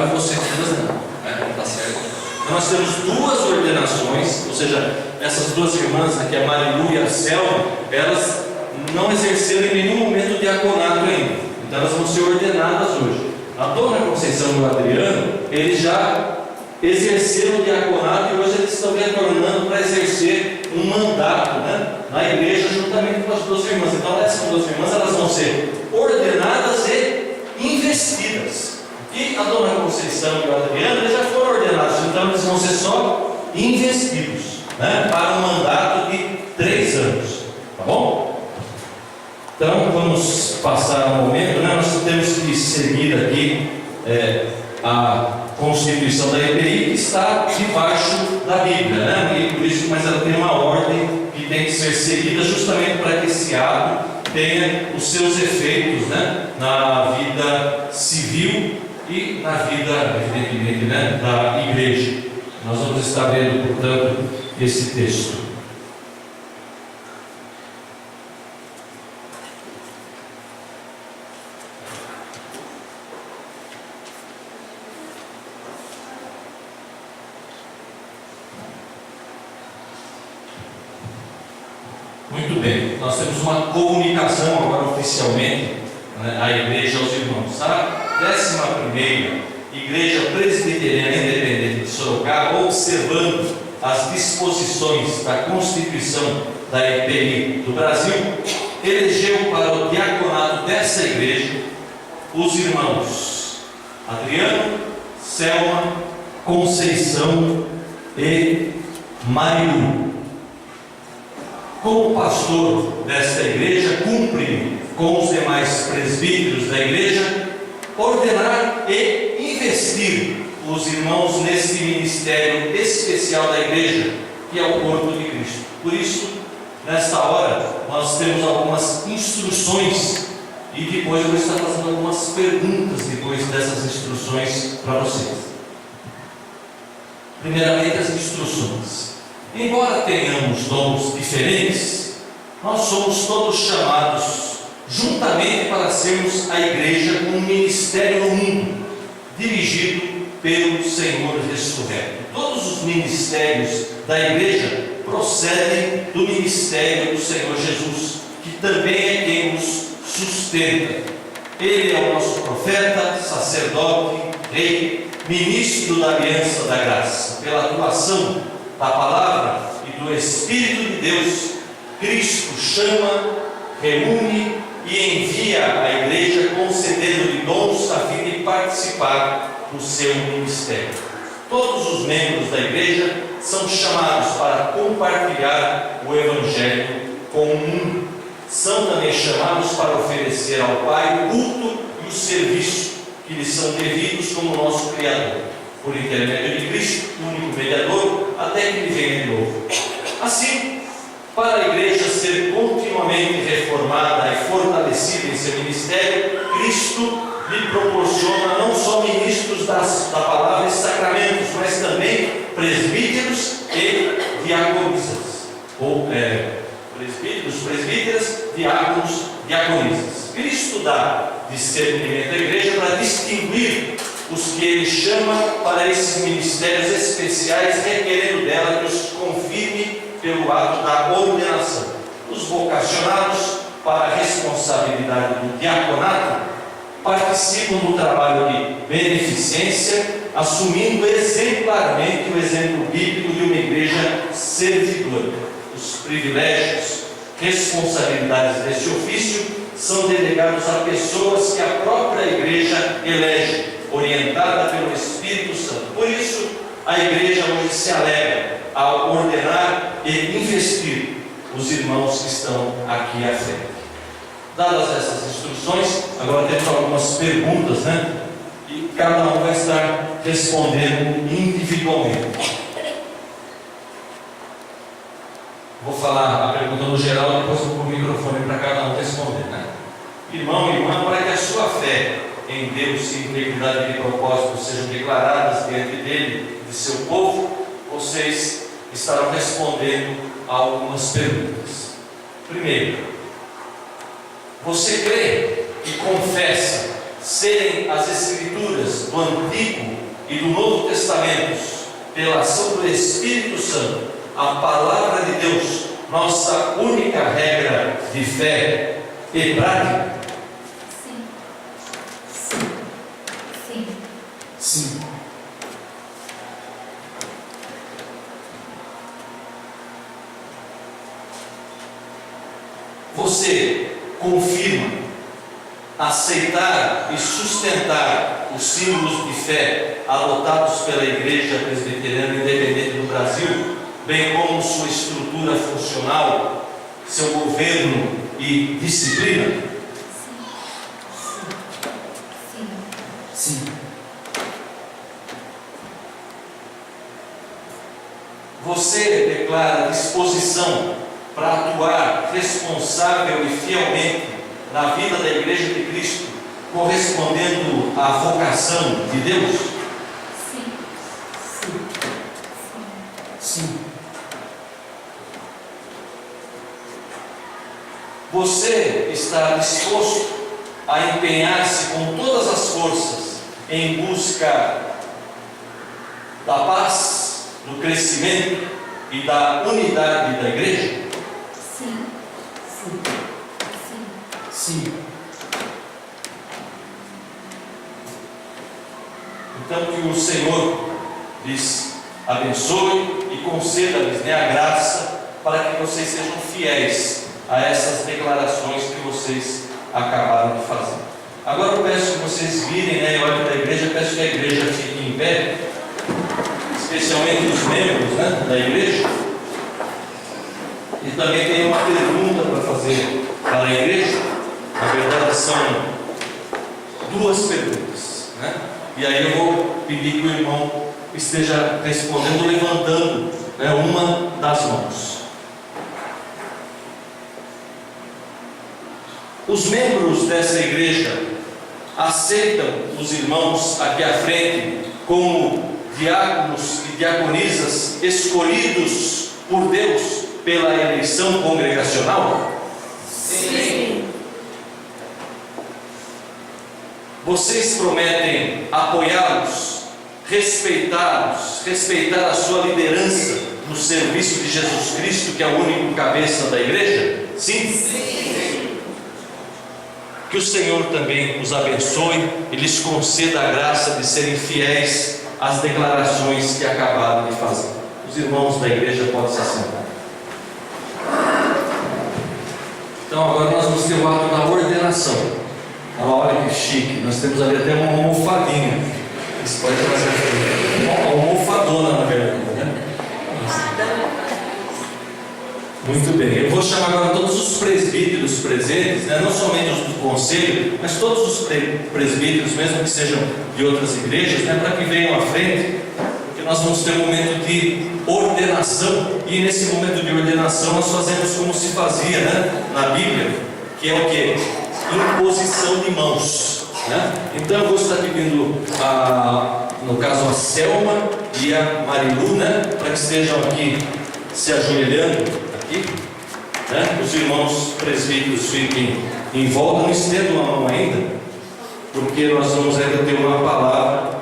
e vocês não, né? Não está certo. Então nós temos duas ordenações, ou seja, essas duas irmãs, que é a Marilu e a Selma, elas não exerceram em nenhum momento o diaconato ainda, então elas vão ser ordenadas hoje. A Dona Conceição e o Adriano, eles já exerceram o diaconato e hoje eles estão retornando para exercer um mandato, né, na igreja juntamente com as duas irmãs. Então essas duas irmãs elas vão ser ordenadas e investidas. E a Dona Conceição e o Adriano eles já foram ordenados, então eles vão ser só investidos, né, para um mandato de 3 anos. Tá bom? Então vamos passar um momento, né? Nós temos que seguir aqui a Constituição da IPI, que está debaixo da Bíblia, né? E por isso, mas ela tem uma ordem que tem que ser seguida justamente para que esse ato tenha os seus efeitos, né, na vida civil e na vida, evidentemente, né, da igreja. Nós vamos estar vendo, portanto, esse texto. Muito bem, nós temos uma comunicação agora oficialmente, né, à igreja, aos irmãos. A 11ª Igreja Presbiteriana Independente de Sorocaba, observando as disposições da Constituição da IPI do Brasil, elegeu para o diaconato dessa igreja os irmãos Adriano, Selma, Conceição e Marilu. Como pastor desta igreja, cumpre com os demais presbíteros da igreja ordenar e investir os irmãos neste ministério especial da igreja, que é o corpo de Cristo. Por isso, nesta hora, nós temos algumas instruções e depois eu vou estar fazendo algumas perguntas depois dessas instruções para vocês. Primeiramente, as instruções. Embora tenhamos dons diferentes, nós somos todos chamados juntamente para sermos a igreja com um ministério no mundo, dirigido pelo Senhor ressurreto. Todos os ministérios da igreja procedem do ministério do Senhor Jesus, que também é quem nos sustenta. Ele é o nosso profeta, sacerdote, rei, ministro da aliança da graça. Pela atuação da palavra e do Espírito de Deus, Cristo chama, reúne e envia a igreja, concedendo-lhe dons a fim de participar do seu ministério. Todos os membros da igreja são chamados para compartilhar o Evangelho com o mundo. São também chamados para oferecer ao Pai o culto e o serviço que lhes são devidos como nosso Criador, por intermédio de Cristo, o único mediador, até que Ele venha de novo. Assim, para a igreja ser continuamente reformada e fortalecida em seu ministério, Cristo lhe proporciona não só ministros da palavra e sacramentos, mas também presbíteros e diaconisas, ou presbíteros, presbíteras, diáconos, diaconisas. Cristo dá discernimento à igreja para distinguir os que Ele chama para esses ministérios especiais, requerendo dela que os confirme pelo ato da ordenação. Os vocacionados para a responsabilidade do diaconato participam do trabalho de beneficência, assumindo exemplarmente o exemplo bíblico de uma igreja servidora. Os privilégios, responsabilidades deste ofício são delegados a pessoas que a própria igreja elege, orientada pelo Espírito Santo. Por isso, a igreja hoje se alegra ao ordenar e investir os irmãos que estão aqui à frente. Dadas essas instruções, agora temos algumas perguntas, né? E cada um vai estar respondendo individualmente. Vou falar a pergunta no geral, depois eu vou o microfone para cada um responder, né? Irmão e irmã, para que a sua fé em Deus e integridade de propósito sejam declaradas diante dele, de seu povo, vocês estarão respondendo a algumas perguntas. Primeiro, você crê e confessa serem as Escrituras do Antigo e do Novo Testamentos, pela ação do Espírito Santo, a Palavra de Deus, nossa única regra de fé e prática? Sim. Você confirma, aceitar e sustentar os símbolos de fé adotados pela Igreja Presbiteriana Independente do Brasil, bem como sua estrutura funcional, seu governo e disciplina? Sim. Você declara disposição para atuar responsável e fielmente na vida da Igreja de Cristo, correspondendo à vocação de Deus? Sim. Você está disposto a empenhar-se com todas as forças em busca da paz, do crescimento e da unidade da Igreja? Sim. Então que o Senhor lhes abençoe e conceda-lhes a graça para que vocês sejam fiéis a essas declarações que vocês acabaram de fazer. Agora eu peço que vocês virem, em olhem da igreja, peço que a igreja fique em pé, especialmente os membros da igreja. E também tem uma pergunta para fazer para a igreja. Na verdade são duas perguntas, E aí eu vou pedir que o irmão esteja respondendo, levantando uma das mãos. Os membros dessa igreja aceitam os irmãos aqui à frente como diáconos e diaconisas escolhidos por Deus pela eleição congregacional? Sim. Vocês prometem apoiá-los, respeitá-los, respeitar a sua liderança no serviço de Jesus Cristo, que é o único cabeça da igreja? Sim? Sim. Que o Senhor também os abençoe e lhes conceda a graça de serem fiéis às declarações que acabaram de fazer. Os irmãos da igreja podem se assentar. Então agora nós vamos ter o ato da ordenação. Olha que chique, nós temos ali até uma almofadinha. Isso pode fazer uma almofadona, na verdade, Muito bem, eu vou chamar agora todos os presbíteros presentes, não somente os do conselho, mas todos os presbíteros, mesmo que sejam de outras igrejas, para que venham à frente, porque nós vamos ter um momento de ordenação, e nesse momento de ordenação nós fazemos como se fazia na Bíblia, que é o quê? Imposição de mãos. Então eu vou estar pedindo, no caso, a Selma e a Marilu, para que estejam aqui se ajoelhando aqui, os irmãos presbíteros fiquem em volta, não estendam a mão ainda, porque nós vamos ainda ter uma palavra.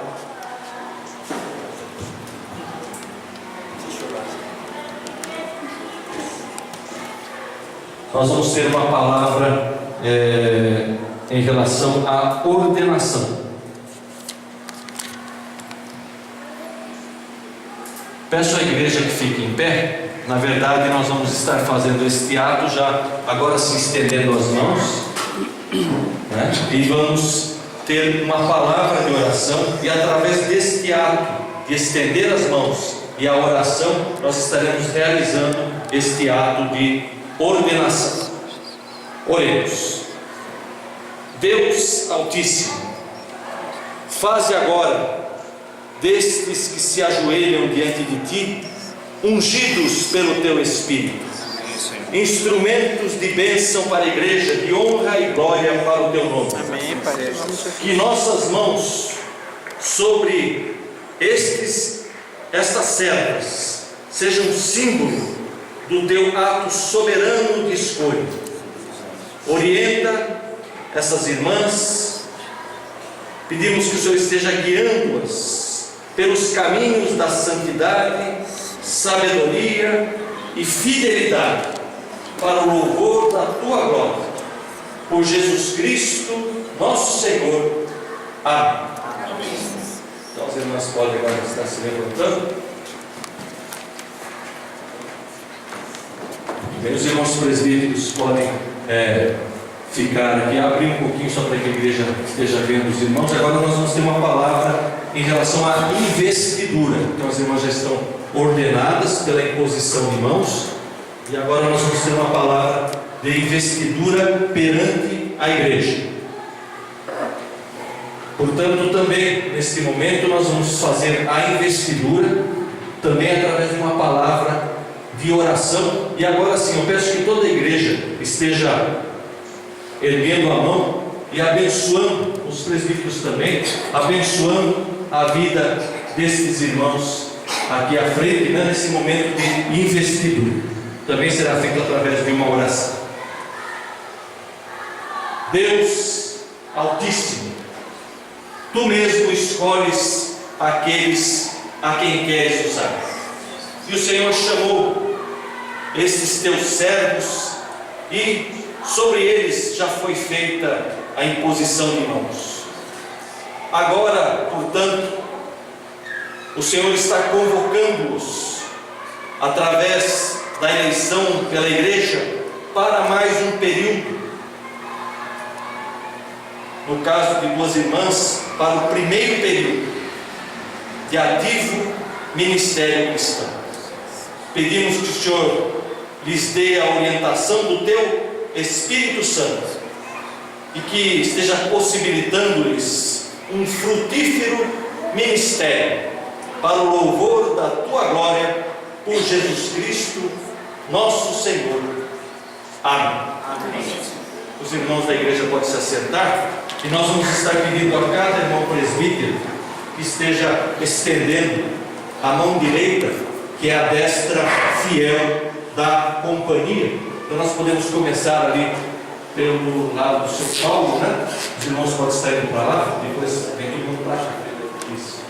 Nós vamos ter uma palavra em relação à ordenação. Peço à igreja que fique em pé. Na verdade, nós vamos estar fazendo este ato já agora se estendendo as mãos, e vamos ter uma palavra de oração, e através deste ato de estender as mãos e a oração, nós estaremos realizando este ato de ordenação. Oremos. Deus Altíssimo, faze agora destes que se ajoelham diante de Ti, ungidos pelo Teu Espírito, instrumentos de bênção para a igreja, de honra e glória para o Teu nome. Amém, Pai. Que nossas mãos sobre estas servas sejam símbolo do Teu ato soberano de escolha. Orienta essas irmãs Pedimos que o Senhor esteja guiando-as pelos caminhos da santidade, sabedoria e fidelidade, para o louvor da Tua glória. Por Jesus Cristo, nosso Senhor. Amém. Então as irmãs podem agora estar se levantando. Bem, os irmãos presbíteros podem ficar aqui, abrir um pouquinho só para que a igreja esteja vendo os irmãos. Agora nós vamos ter uma palavra em relação à investidura. Então as irmãs já estão ordenadas pela imposição de mãos, e agora nós vamos ter uma palavra de investidura perante a igreja. Portanto, também neste momento nós vamos fazer a investidura também através de uma palavra de oração. E agora sim, eu peço que toda a igreja esteja erguendo a mão e abençoando, os presbíteros também, abençoando a vida desses irmãos aqui à frente, né, nesse momento de investidura. Também será feito através de uma oração. Deus Altíssimo, Tu mesmo escolhes aqueles a quem queres usar. E o Senhor chamou esses Teus servos, e sobre eles já foi feita a imposição de mãos. Agora, portanto, o Senhor está convocando-os, através da eleição pela igreja, para mais um período. No caso de duas irmãs, para o primeiro período de ativo ministério cristão. Pedimos que o Senhor lhes dê a orientação do Teu Espírito Santo, e que esteja possibilitando-lhes um frutífero ministério, para o louvor da Tua glória, por Jesus Cristo, nosso Senhor. Amém. Amém. Os irmãos da igreja podem se assentar, e nós vamos estar pedindo a cada irmão presbítero que esteja estendendo a mão direita, que é a destra fiel da companhia. Então nós podemos começar ali pelo lado do seu Paulo, né? Os irmãos podem estar indo para lá, depois vem todo mundo para cá. Isso.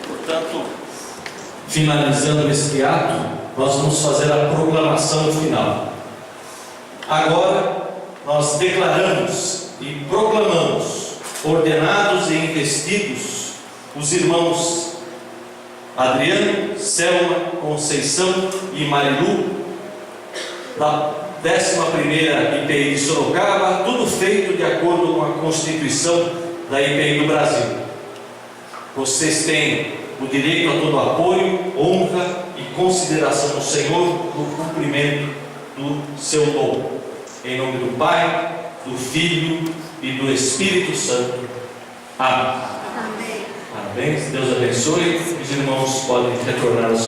Portanto, finalizando este ato, nós vamos fazer a proclamação final. Agora, nós declaramos e proclamamos, ordenados e investidos, os irmãos Adriano, Selma, Conceição e Marilu, da 11ª IPI de Sorocaba, tudo feito de acordo com a Constituição da IPI do Brasil. Vocês têm o direito a todo apoio, honra e consideração do Senhor no cumprimento do seu dom. Em nome do Pai, do Filho e do Espírito Santo. Amém. Amém. Deus abençoe. Os irmãos podem retornar aos